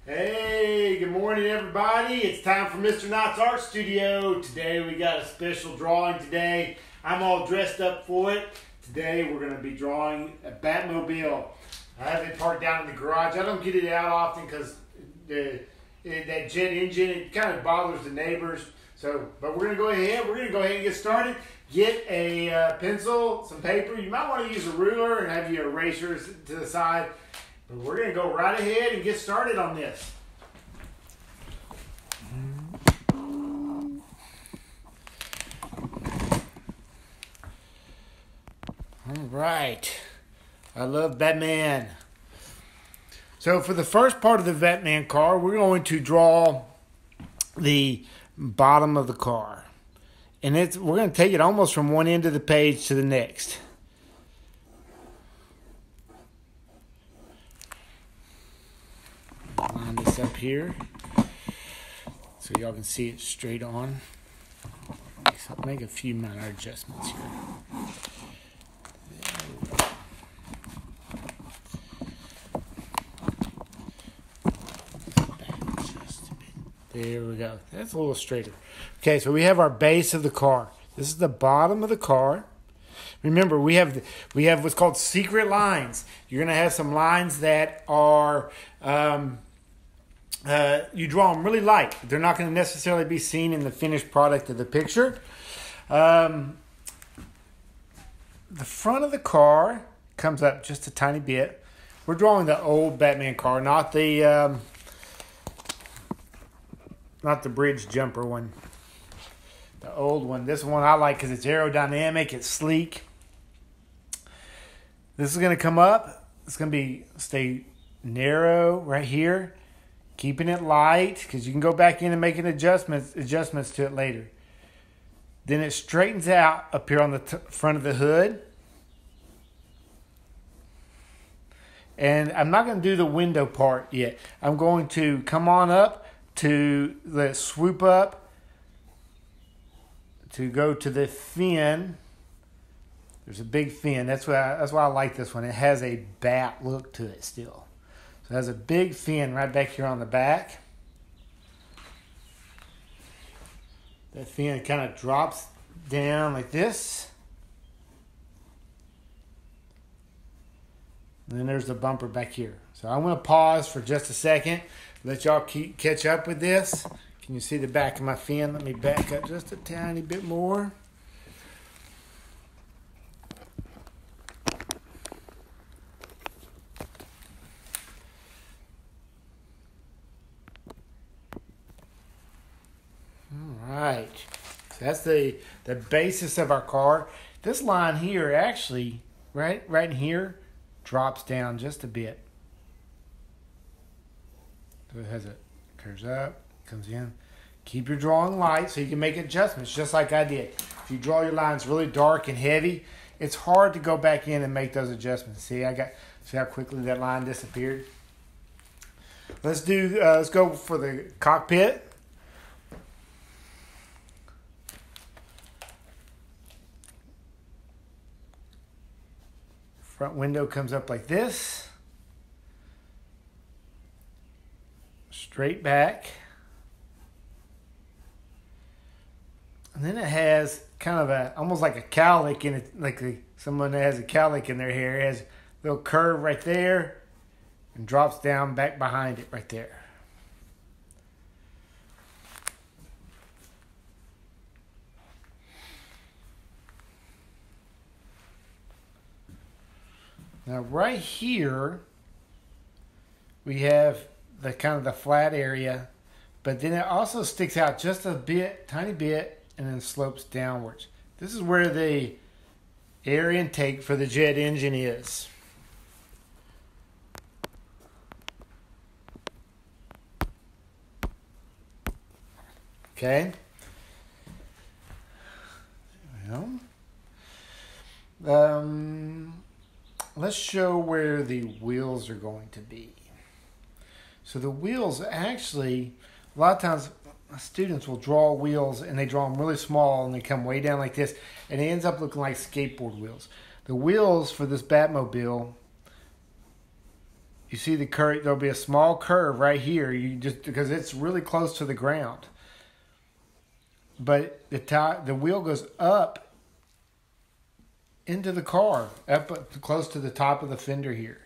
Hey, good morning everybody. It's time for Mr. Knott's Art Studio. Today we got a special drawing today. I'm all dressed up for it. Today we're going to be drawing a Batmobile. I have it parked down in the garage. I don't get it out often because that jet engine, it kind of bothers the neighbors. But we're going to go ahead and get started. Get a pencil, some paper. You might want to use a ruler and have your erasers to the side. But we're going to go right ahead and get started on this. All right. I love Batman. So for the first part of the Batman car, we're going to draw the bottom of the car. And we're going to take it almost from one end of the page to the next. Line this up here so y'all can see it straight on. So I'll make a few minor adjustments here. There we go. That's a little straighter. Okay, so we have our base of the car. This is the bottom of the car. Remember, we have what's called secret lines. You're going to have some lines that are you draw them really light. They're not going to necessarily be seen in the finished product of the picture. The front of the car comes up just a tiny bit. We're drawing the old Batman car, not the bridge jumper one. The old one. This one I like because it's aerodynamic. It's sleek. This is going to come up. It's going to stay narrow right here. Keeping it light because you can go back in and make adjustments to it later. Then it straightens out up here on the front of the hood. And I'm not going to do the window part yet. I'm going to come on up to let swoop up to go to the fin. There's a big fin. That's why I like this one. It has a bat look to it still. So it has a big fin right back here on the back. That fin kind of drops down like this. And then there's the bumper back here. So I'm going to pause for just a second. Let y'all catch up with this. Can you see the back of my fin? Let me back up just a tiny bit more. Alright, so that's the basis of our car. This line here actually, right in here, drops down just a bit. So it curves up, comes in. Keep your drawing light so you can make adjustments just like I did. If you draw your lines really dark and heavy, it's hard to go back in and make those adjustments. See how quickly that line disappeared? Let's go for the cockpit. Front window comes up like this. Straight back. And then it has kind of almost like a cowlick in it, like someone that has a cowlick in their hair. It has a little curve right there and drops down back behind it right there. Now right here, we have the kind of the flat area, but then it also sticks out just a bit, tiny bit, and then slopes downwards. This is where the air intake for the jet engine is. Okay. Well, let's show where the wheels are going to be. So the wheels actually, a lot of times students will draw wheels and they draw them really small and they come way down like this and it ends up looking like skateboard wheels. The wheels for this Batmobile you see the curve, there'll be a small curve right here. You just because it's really close to the ground. But the wheel goes up into the car, up close to the top of the fender here.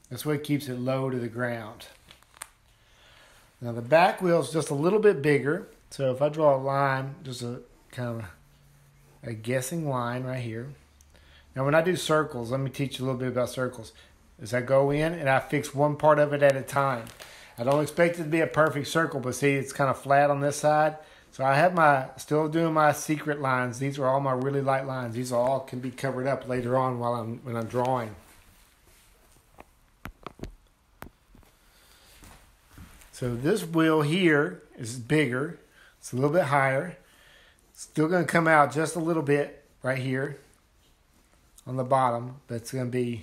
That's what keeps it low to the ground. Now the back wheel is just a little bit bigger. So if I draw a line, just a kind of a guessing line right here. Now when I do circles, let me teach you a little bit about circles. As I go in and I fix one part of it at a time. I don't expect it to be a perfect circle, but see it's kind of flat on this side. So I have still doing my secret lines. These are all my really light lines. These all can be covered up later on when I'm drawing. So this wheel here is bigger. It's a little bit higher. Still going to come out just a little bit right here on the bottom, but it's going to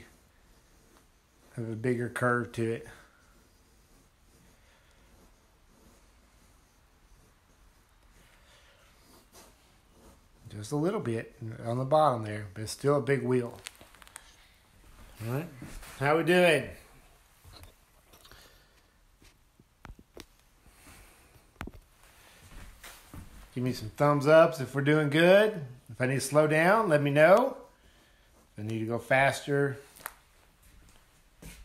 have a bigger curve to it. Just a little bit on the bottom there, but it's still a big wheel. All right, how we doing? Give me some thumbs ups if we're doing good. If I need to slow down, let me know. If I need to go faster.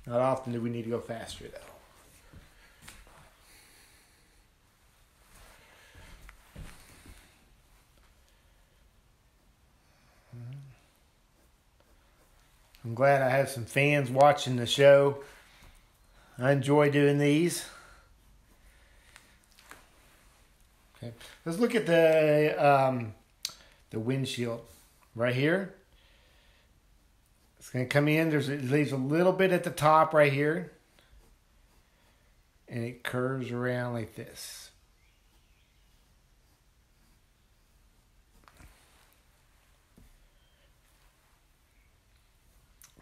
Not often do we need to go faster though. I'm glad I have some fans watching the show. I enjoy doing these. Okay, let's look at the windshield right here. It's going to come in. It leaves a little bit at the top right here, and it curves around like this.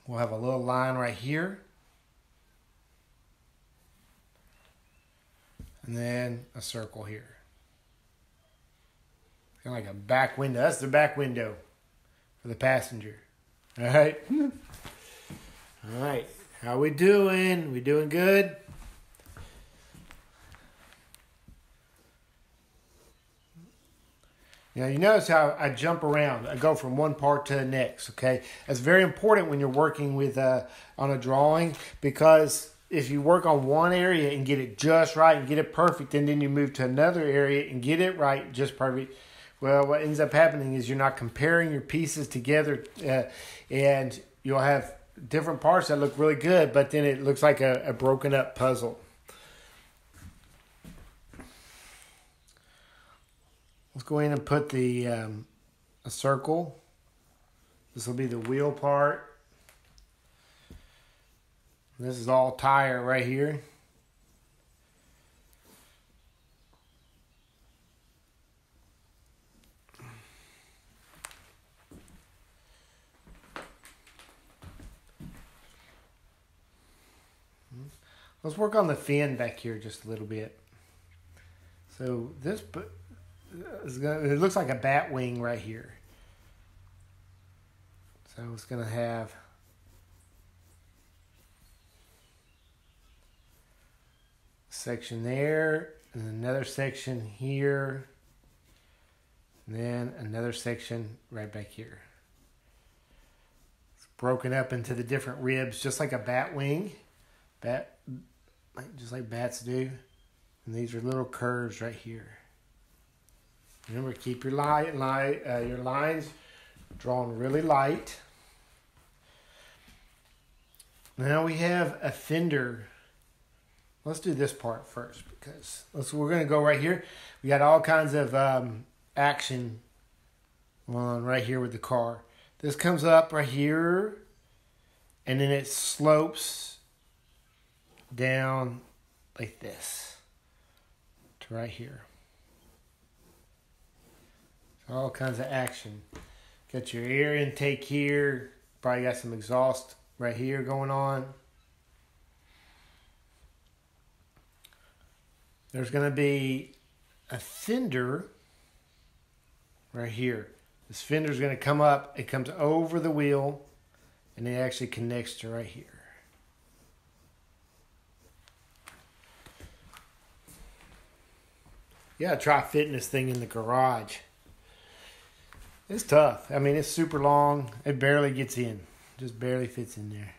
We'll have a little line right here. And then a circle here. Kind of like a back window. That's the back window for the passenger. All right. All right. How we doing? We doing good? Now, you notice how I jump around. I go from one part to the next, okay? That's very important when you're working with on a drawing, because if you work on one area and get it just right and get it perfect, and then you move to another area and get it right, just perfect, well, what ends up happening is you're not comparing your pieces together, and you'll have different parts that look really good, but then it looks like a broken up puzzle. Let's go in and put a circle. This will be the wheel part. This is all tire right here. Let's work on the fin back here just a little bit. So this, it looks like a bat wing right here. So it's going to have a section there, and another section here, and then another section right back here. It's broken up into the different ribs, just like a bat wing, just like bats do. And these are little curves right here. Remember, keep your lines drawn really light. Now we have a fender. Let's do this part first, because we're going to go right here. We got all kinds of action on right here with the car. This comes up right here, and then it slopes down like this to right here. All kinds of action. Got your air intake here. Probably got some exhaust right here going on. There's going to be a fender right here. This fender is going to come up. It comes over the wheel, And it actually connects to right here. You gotta try fitting this thing in the garage. It's tough. I mean, it's super long. It barely gets in. Just barely fits in there.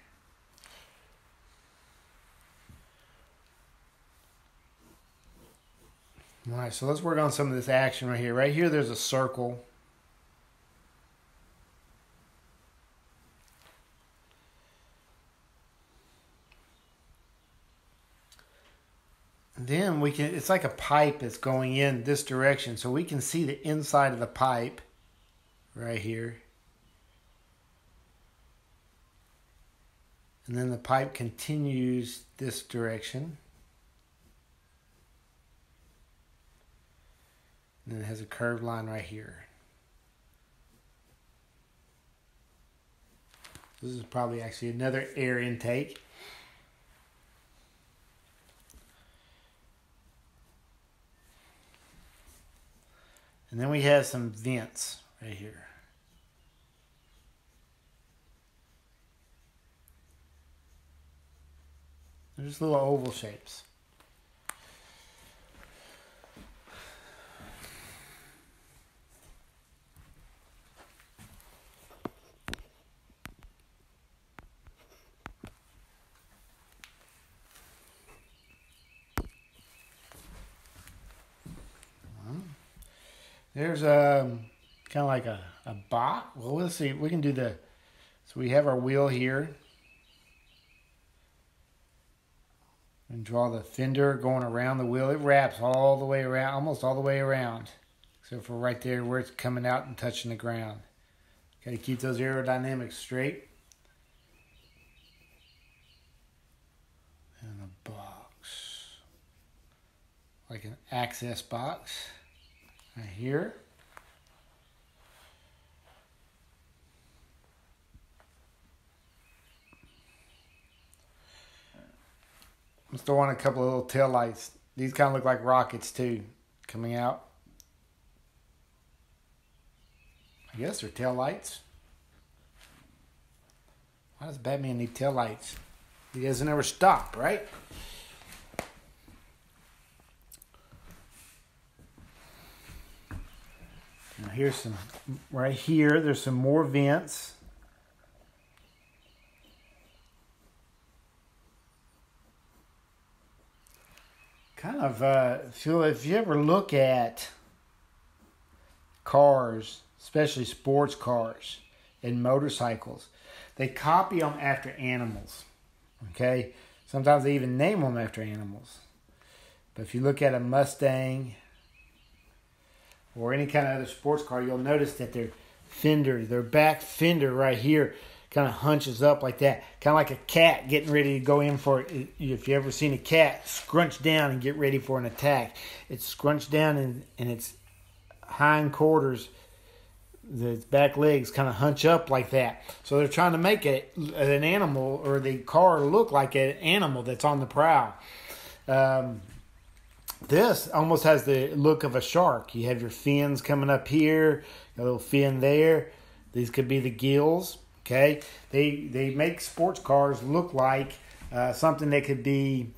All right, so let's work on some of this action right here. Right here, there's a circle. Then we can, it's like a pipe that's going in this direction. So we can see the inside of the pipe right here. And then the pipe continues this direction. And then it has a curved line right here. This is probably actually another air intake. And then we have some vents right here. They're just little oval shapes. There's kind of like a box. Well, let's see. We can do the, so we have our wheel here. And draw the fender going around the wheel. It wraps all the way around, almost all the way around. Except for right there where it's coming out and touching the ground. Got to keep those aerodynamics straight. And a box. Like an access box. Right here. Let's throw on a couple of little tail lights. These kind of look like rockets too, coming out. I guess they're tail lights. Why does Batman need tail lights? He doesn't ever stop, right? Now here's some, right here, there's some more vents. Kind of feel, if you ever look at cars, especially sports cars and motorcycles, they copy them after animals. Okay? Sometimes they even name them after animals. But if you look at a Mustang or any kind of other sports car, you'll notice that their fender, their back fender right here, kind of hunches up like that. Kind of like a cat getting ready to go in for it. If you ever seen a cat scrunch down and get ready for an attack, it's scrunched down and its hind quarters, the back legs kind of hunch up like that. So they're trying to make an animal or the car look like an animal that's on the prowl. This almost has the look of a shark. You have your fins coming up here, a little fin there. These could be the gills. Okay, they make sports cars look like something that could be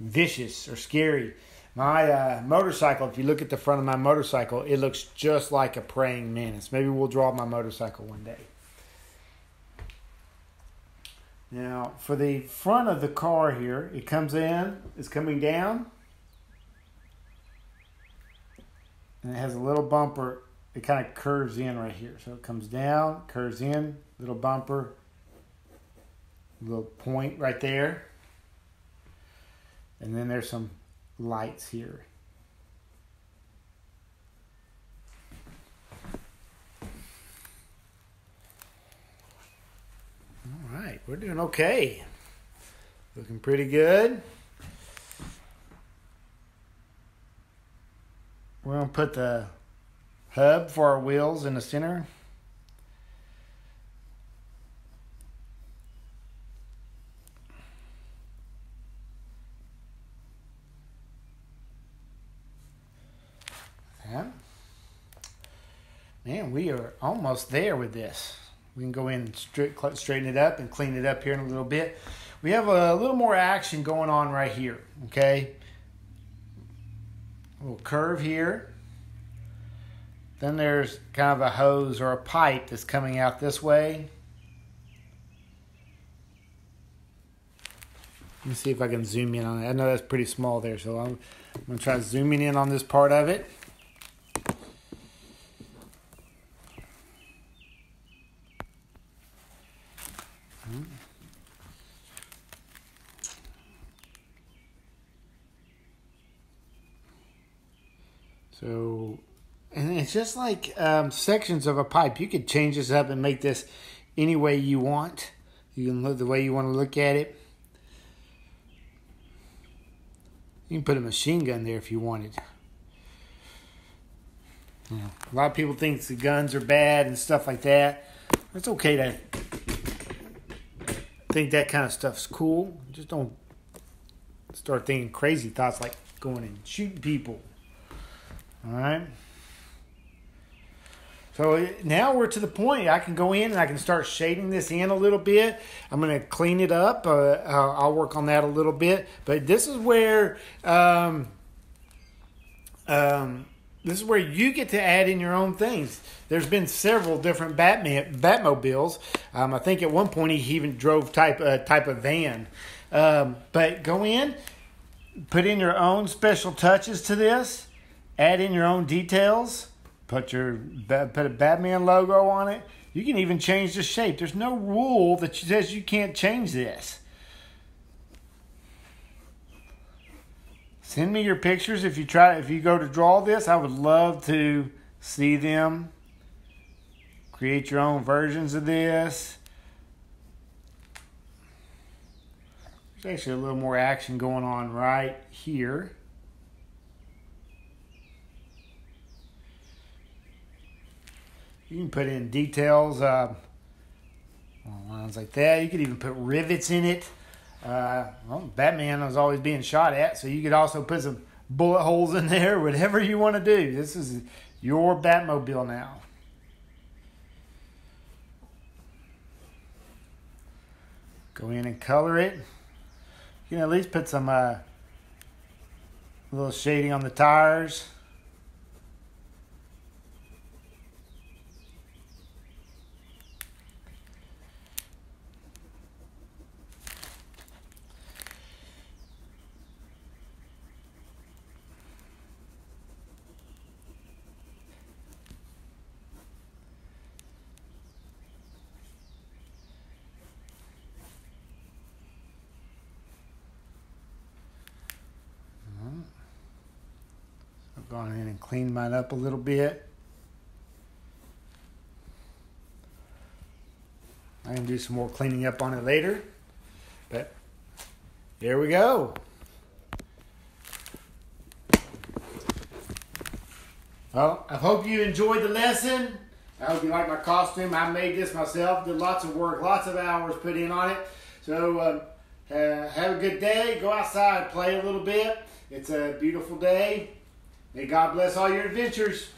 vicious or scary. My motorcycle, if you look at the front of my motorcycle, it looks just like a praying mantis. Maybe we'll draw my motorcycle one day. Now, for the front of the car here, it comes in, it's coming down, and it has a little bumper. It kind of curves in right here. So it comes down, curves in, little bumper, little point right there. And then there's some lights here. All right, we're doing okay. Looking pretty good. We're going to put the hub for our wheels in the center. Yeah. Man, we are almost there with this. We can go in and straighten it up and clean it up here in a little bit. We have a little more action going on right here, okay? A little curve here. Then there's kind of a hose or a pipe that's coming out this way. Let me see if I can zoom in on it. I know that's pretty small there, so I'm going to try zooming in on this part of it. So, and it's just like sections of a pipe. You could change this up and make this any way you want. You can look the way you want to look at it. You can put a machine gun there if you wanted. Yeah. A lot of people think the guns are bad and stuff like that. It's okay to think that kind of stuff's cool. Just don't start thinking crazy thoughts like going and shooting people. All right. So now we're to the point I can go in and I can start shading this in a little bit. I'm going to clean it up. I'll work on that a little bit. But this is where you get to add in your own things. There's been several different Batmobiles. I think at one point he even drove type of van. But go in, put in your own special touches to this. Add in your own details. Put a Batman logo on it. You can even change the shape. There's no rule that says you can't change this. Send me your pictures if you go to draw this. I would love to see them. Create your own versions of this. There's actually a little more action going on right here. You can put in details, lines like that. You could even put rivets in it. Well, Batman was always being shot at, so you could also put some bullet holes in there, whatever you want to do. This is your Batmobile now. Go in and color it. You can at least put some little shading on the tires. I've gone in and cleaned mine up a little bit. I can do some more cleaning up on it later. But there we go. Well, I hope you enjoyed the lesson. I hope you like my costume. I made this myself. Did lots of work, lots of hours put in on it. So have a good day. Go outside, play a little bit. It's a beautiful day. May God bless all your adventures.